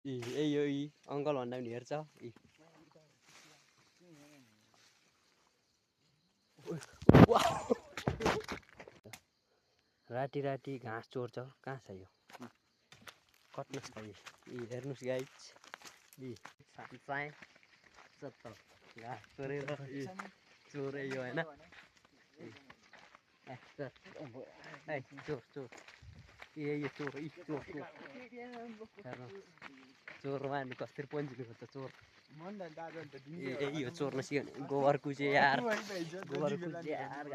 यो अङ्कल भन्दा पनि हेर्छ राति राति घाँस चोर्छ कहाँ छ यो कट्नुहोस् त हेर्नुहोस् गाइस साँच्चै घाँस चोरेर चोरे यो होइन चोर चोर यो चोर चोर चोरमा नि कसरी पन्जिनु खोज्छ चोर यो चोर्न सिक्यो भने गोबर कुचे यार गोबर कुचे यार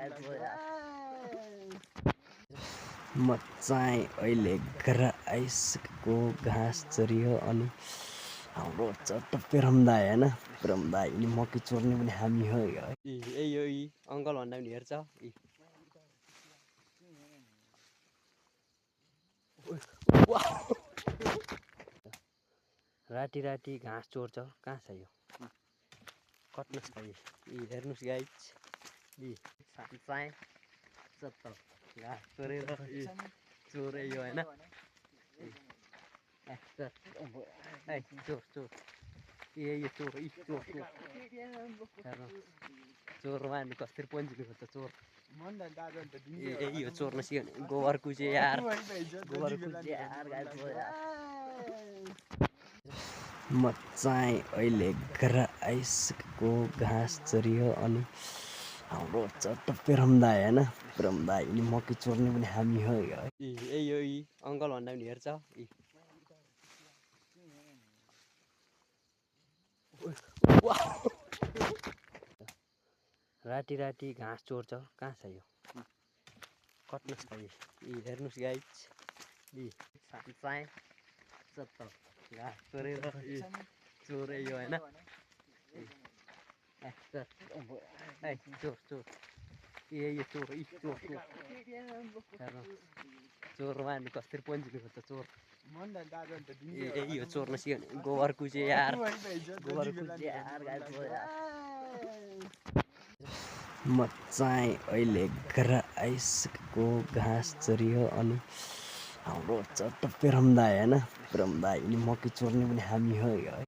म चाहिँ अहिले घर आइसकेको घाँस चरियो अनि हाम्रो चट्ट पेरमदाई होइन पेरमदाई नि मकै चोर्ने पनि हामी हो यो अङ्कल भन्दा पनि हेर्छ राति राति घाँस चोर्छ कहाँ छ यो कट्नुहोस् त हेर्नुहोस् गाइस साँच्चै घाँस चोरेर चोरे यो होइन चोर चोर यो चोर चोर चोरमा नि कसरी पन्जिनु खोज्छ चोर यो चोर्न सिक्यो भने गोबर कुचे यार गोबर कुचे यार म चाहिँ अहिले घर आइसकेको घाँस चरियो अनि हाम्रो चट्ट पेरमदाई होइन पेरमदाई नि मकै चोर्ने पनि हामी हो यो अङ्कल भन्दा पनि हेर्छ राति राति घाँस चोर्छ कहाँ छ यो कट्नुहोस् त हेर्नुहोस् गाइस साँच्चै घाँस चोरेर चोरे यो होइन चोर चोर यो चोर चोर चोरमा नि कसरी पन्जिनु खोज्छ चोर यो चोर्न सिक्यो भने गोबर कुचे यार गोबर कुचे यार म चाहिँ अहिले घर आइसकेको घाँस चरियो अनि हाम्रो चट्ट पेरमदाई होइन पेरमदाई नि मकै चोर्ने पनि हामी हो यो